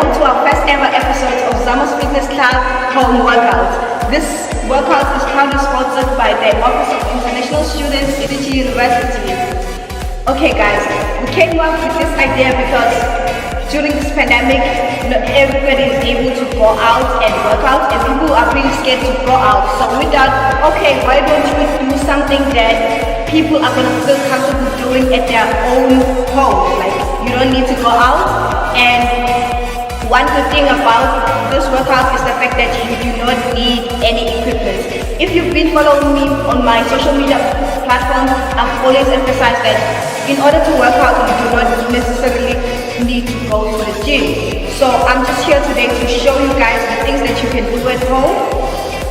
welcome to our first ever episode of ZAMA'S FITNESS CLUB home workout. This workout is proudly sponsored by the Office of International Students, Tzu Chi University. Okay guys, we came up with this idea because during this pandemic, not everybody is able to go out and work out, and people are really scared to go out. So we thought, okay, why don't we do something that people are going to feel comfortable doing at their own home? Like, you don't need to go out. And one good thing about this workout is the fact that you do not need any equipment. If you've been following me on my social media platforms, I've always emphasized that in order to work out, you do not necessarily need to go to the gym. So I'm just here today to show you guys the things that you can do at home,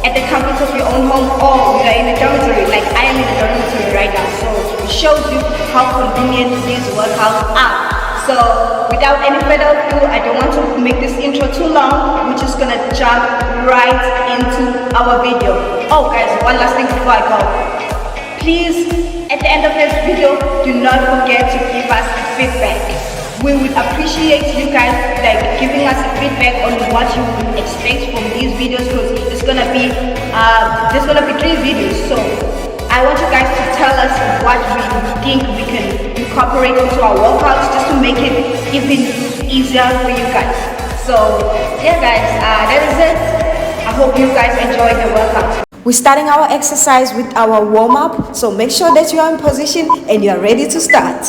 at the comfort of your own home, or you are in a dormitory, like I am in a dormitory right now. So it shows you how convenient these workouts are. So without any further ado, I don't want to make this intro too long. We're just gonna jump right into our video. Oh guys, one last thing before I go. Please, at the end of this video, do not forget to give us feedback. We would appreciate you guys like giving us feedback on what you would expect from these videos, because it's gonna be there's gonna be 3 videos. So I want you guys to tell us what we think we can incorporate into our workouts just to make it even easier for you guys. So yeah guys, that is it. I hope you guys enjoy the workout. We're starting our exercise with our warm-up, so make sure that you are in position and you are ready to start.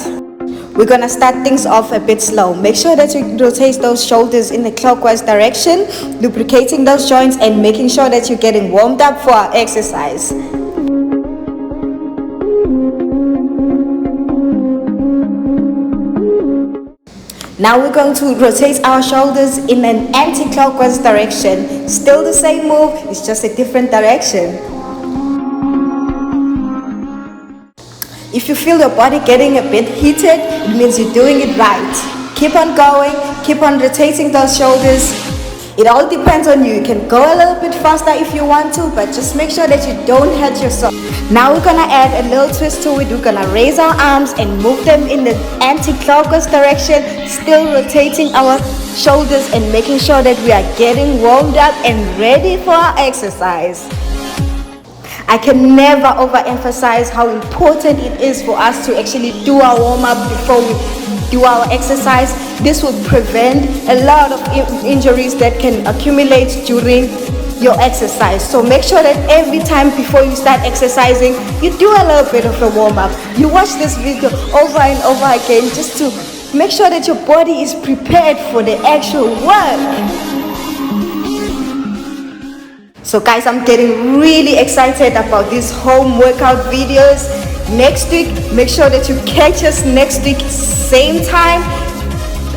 We're gonna start things off a bit slow. Make sure that you rotate those shoulders in the clockwise direction, lubricating those joints and making sure that you're getting warmed up for our exercise. Now we're going to rotate our shoulders in an anti-clockwise direction. Still the same move, it's just a different direction. If you feel your body getting a bit heated, it means you're doing it right. Keep on going, keep on rotating those shoulders. It all depends on you. You can go a little bit faster if you want to, but just make sure that you don't hurt yourself. Now we're gonna add a little twist to it. We're gonna raise our arms and move them in the anti-clockwise direction, still rotating our shoulders and making sure that we are getting warmed up and ready for our exercise. I can never overemphasize how important it is for us to actually do our warm-up before we do our exercise. This will prevent a lot of injuries that can accumulate during your exercise. So make sure that every time before you start exercising, you do a little bit of a warm-up. You watch this video over and over again just to make sure that your body is prepared for the actual work. So guys, I'm getting really excited about these home workout videos. Next week, make sure that you catch us next week, same time,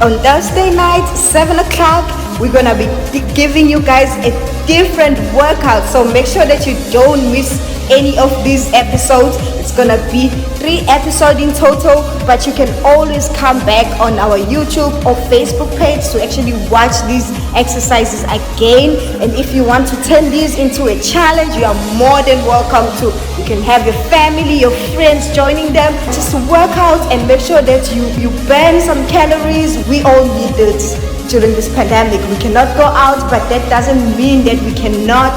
on Thursday night, 7 o'clock. We're gonna be giving you guys a different workout. So make sure that you don't miss any of these episodes. It's gonna be 3 episodes in total, but you can always come back on our YouTube or Facebook page to actually watch these exercises again. And if you want to turn these into a challenge, you are more than welcome to. You can have your family, your friends joining them. Just work out and make sure that you burn some calories. We all need this during this pandemic. We cannot go out, but that doesn't mean that we cannot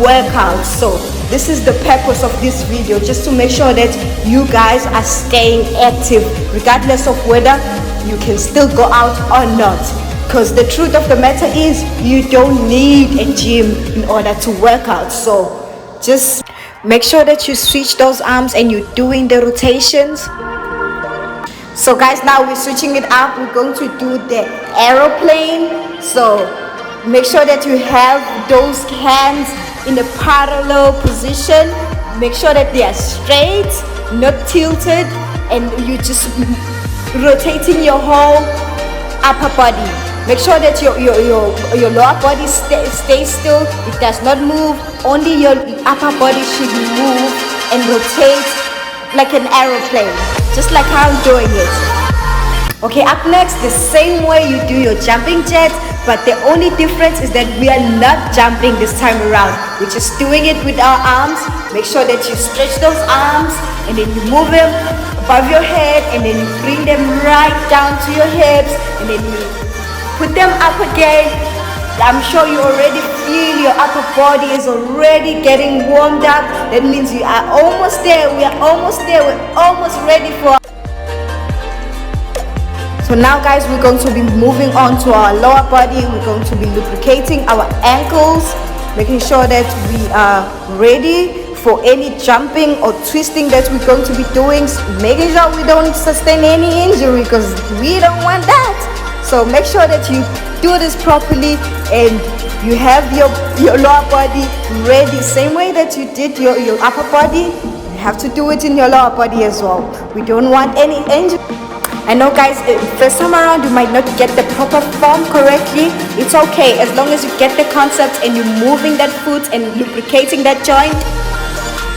work out. So this is the purpose of this video, just to make sure that you guys are staying active regardless of whether you can still go out or not. Because the truth of the matter is, you don't need a gym in order to work out. So just make sure that you switch those arms and you're doing the rotations. So guys, now we're switching it up. We're going to do the aeroplane. So make sure that you have those hands in a parallel position. Make sure that they are straight, not tilted, and you just rotating your whole upper body. Make sure that your lower body stays still. It does not move. Only your upper body should move and rotate like an aeroplane, just like how I'm doing it. Okay, up next, the same way you do your jumping jacks, but the only difference is that we are not jumping this time around. We're just doing it with our arms. Make sure that you stretch those arms and then you move them above your head and then you bring them right down to your hips and then you Put them up again. I'm sure you already feel your upper body is already getting warmed up. That means you are almost there. We are almost there. We're almost ready for. So now guys, we're going to be moving on to our lower body. We're going to be lubricating our ankles, making sure that we are ready for any jumping or twisting that we're going to be doing, making sure we don't sustain any injury because we don't want that. So make sure that you do this properly and you have your lower body ready. Same way that you did your upper body, you have to do it in your lower body as well. We don't want any injury. I know guys, first time around you might not get the proper form correctly. It's okay as long as you get the concept and you're moving that foot and lubricating that joint.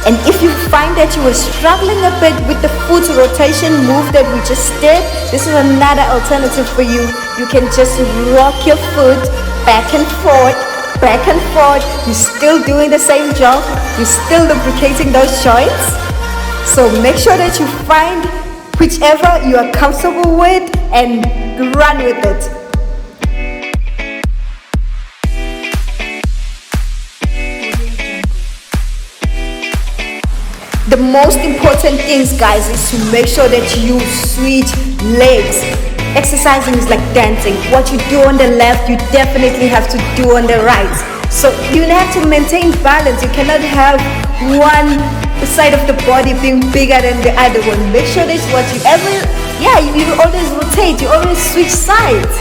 And if you find that you were struggling a bit with the foot rotation move that we just did, this is another alternative for you. You can just rock your foot back and forth, back and forth. You're still doing the same job. You're still lubricating those joints. So make sure that you find whichever you are comfortable with and run with it. The most important things guys is to make sure that you switch legs. Exercising is like dancing. What you do on the left, you definitely have to do on the right. So you have to maintain balance. You cannot have one side of the body being bigger than the other one. Make sure that you always rotate, you always switch sides.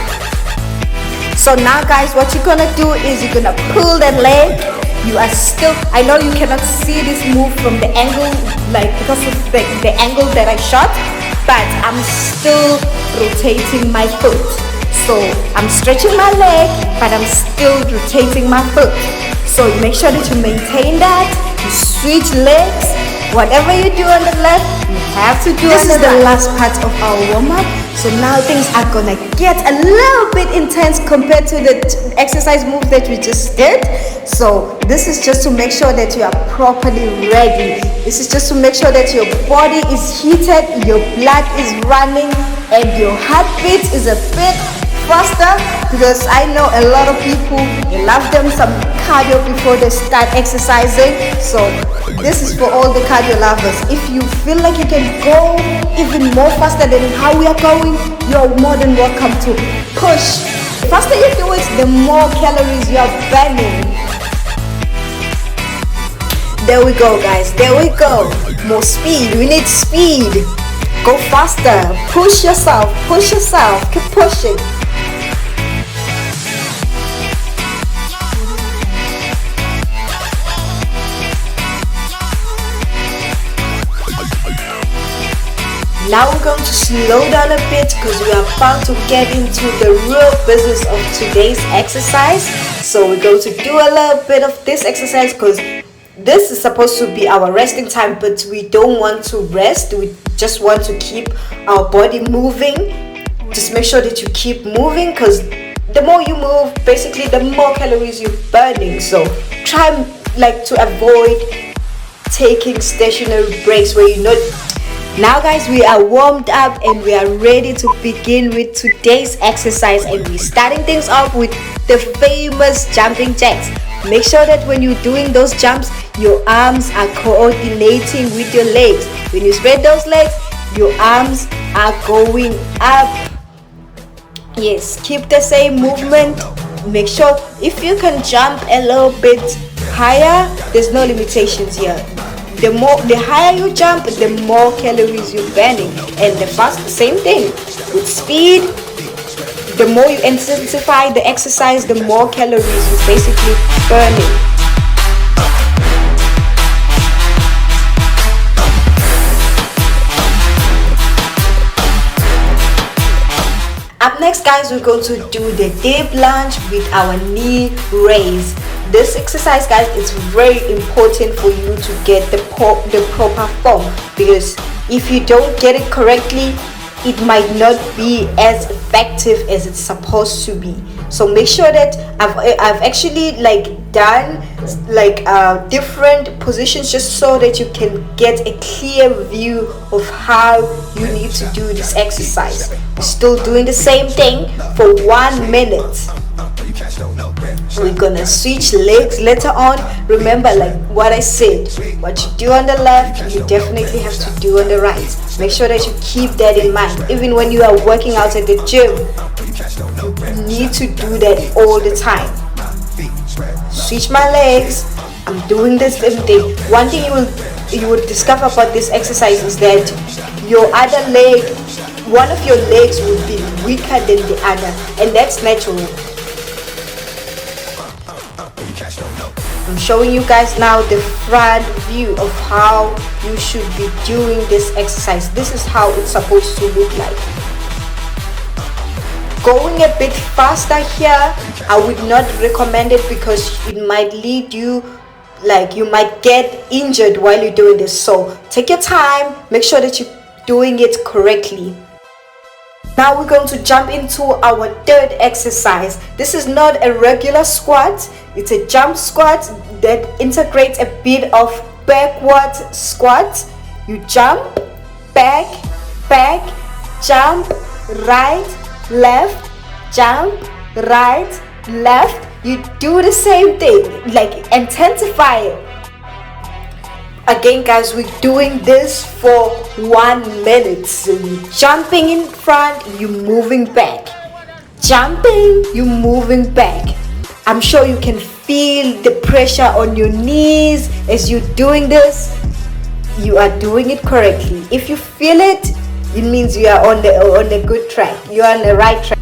So now guys, what you're gonna do is you're gonna pull that leg. You are still, I know you cannot see this move from the angle, like because of the angle that I shot, but I'm still rotating my foot. So I'm stretching my leg, but I'm still rotating my foot. So make sure that you maintain that. You switch legs. Whatever you do on the left, you have to do on the right. This is the last part of our warm-up. So now things are gonna get a little bit intense compared to the exercise moves that we just did. So this is just to make sure that you are properly ready. This is just to make sure that your body is heated, your blood is running, and your heartbeat is a bit faster, because I know a lot of people, they love them some cardio before they start exercising. So this is for all the cardio lovers. If you feel like you can go even more faster than how we are going, you're more than welcome to push. The faster you do it, the more calories you are burning. There we go guys, there we go. More speed, we need speed. Go faster, push yourself, keep pushing. Now we're going to slow down a bit because we are about to get into the real business of today's exercise. So we're going to do a little bit of this exercise because this is supposed to be our resting time, but we don't want to rest. We just want to keep our body moving. Just make sure that you keep moving, because the more you move, basically the more calories you're burning. So try to avoid taking stationary breaks where you're not. Now guys, we are warmed up and we are ready to begin with today's exercise, and we're starting things off with the famous jumping jacks. Make sure that when you're doing those jumps, your arms are coordinating with your legs. When you spread those legs, your arms are going up. Yes, keep the same movement. Make sure if you can jump a little bit higher, there's no limitations here. The higher you jump, the more calories you're burning. And same thing with speed. The more you intensify the exercise, the more calories you're basically burning. Up next guys, we're going to do the deep lunge with our knee raise. This exercise guys is very important for you to get the proper form, because if you don't get it correctly, it might not be as effective as it's supposed to be. So make sure that I've actually done different positions just so that you can get a clear view of how you need to do this exercise. We're still doing the same thing for 1 minute. We're gonna switch legs later on. Remember, like what I said, what you do on the left, you definitely have to do on the right. Make sure that you keep that in mind. Even when you are working out at the gym, you need to do that all the time. Switch my legs. I'm doing this every day. One thing you will discover about this exercise is that your other leg, one of your legs will be weaker than the other, and that's natural. I'm showing you guys now the front view of how you should be doing this exercise. This is how it's supposed to look like. Going a bit faster here, I would not recommend it because it might lead you, you might get injured while you're doing this. So take your time, make sure that you're doing it correctly. Now we're going to jump into our third exercise. This is not a regular squat, it's a jump squat that integrates a bit of backward squat. You jump, back, jump, right, left, jump, right, left. You do the same thing, intensify it. Again guys, we're doing this for 1 minute. So you're jumping in front, you're moving back. Jumping, you're moving back. I'm sure you can feel the pressure on your knees as you're doing this. You are doing it correctly. If you feel it, it means you are on the good track. You are on the right track.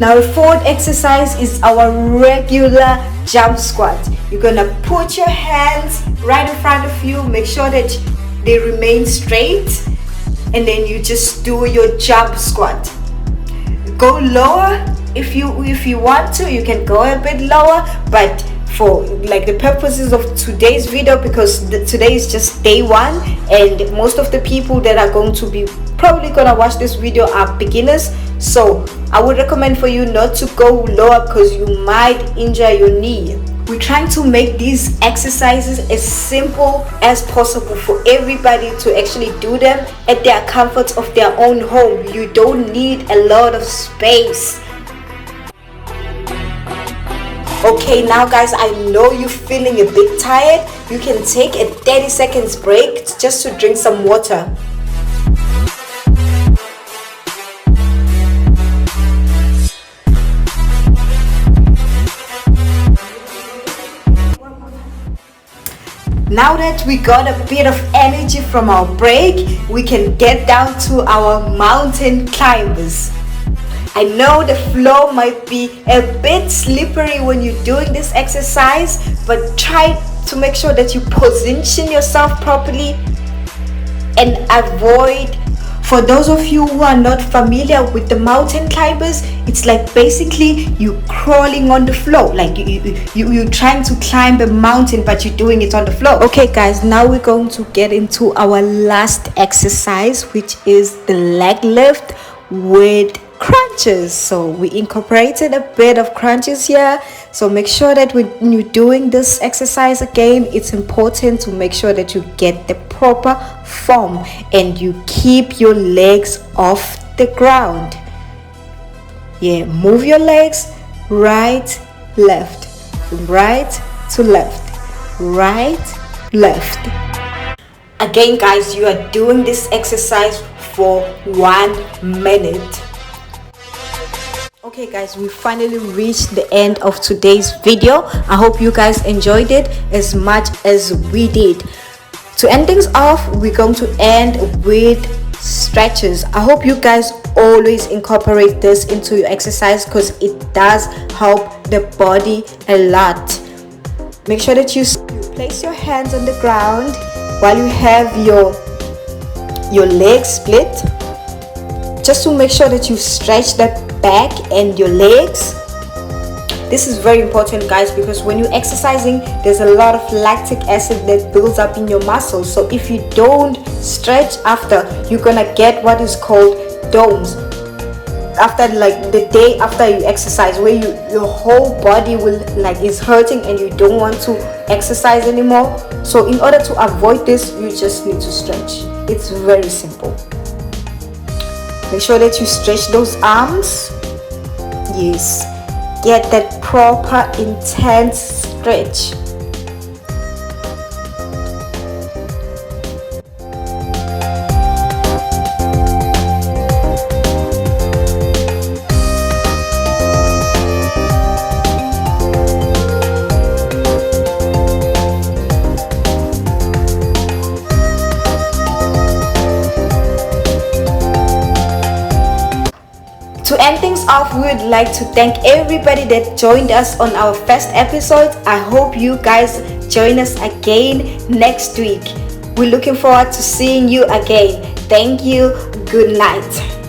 Now the fourth exercise is our regular jump squat. You're gonna put your hands right in front of you, make sure that they remain straight, and then you just do your jump squat. Go lower if you want to. You can go a bit lower, but for the purposes of today's video, because today is just day 1 and most of the people that are going to be probably gonna watch this video are beginners, so I would recommend for you not to go lower because you might injure your knee. We're trying to make these exercises as simple as possible for everybody to actually do them at their comfort of their own home. You don't need a lot of space. Okay, now guys, I know you're feeling a bit tired. You can take a 30 seconds break just to drink some water. Now that we got a bit of energy from our break, we can get down to our mountain climbers. I know the floor might be a bit slippery when you're doing this exercise, but try to make sure that you position yourself properly and avoid. For those of you who are not familiar with the mountain climbers, it's like basically you crawling on the floor, like you're trying to climb a mountain but you're doing it on the floor. Okay guys, now we're going to get into our last exercise, which is the leg lift with crunches. So we incorporated a bit of crunches here, so make sure that when you're doing this exercise, again, it's important to make sure that you get the proper form and you keep your legs off the ground. Yeah, move your legs right, left, right to left, right, left. Again guys, you are doing this exercise for 1 minute. Okay guys, we finally reached the end of today's video. I hope you guys enjoyed it as much as we did. To end things off, we're going to end with stretches. I hope you guys always incorporate this into your exercise because it does help the body a lot. Make sure that you place your hands on the ground while you have your legs split, just to make sure that you stretch that back and your legs. This is very important guys, because when you're exercising, there's a lot of lactic acid that builds up in your muscles. So if you don't stretch after, you're gonna get what is called don't. After like the day after you exercise, where your whole body will like is hurting and you don't want to exercise anymore. So in order to avoid this, you just need to stretch. It's very simple. Make sure that you stretch those arms. Yes, get that proper intense stretch. To end things off, we would like to thank everybody that joined us on our first episode. I hope you guys join us again next week. We're looking forward to seeing you again. Thank you. Good night.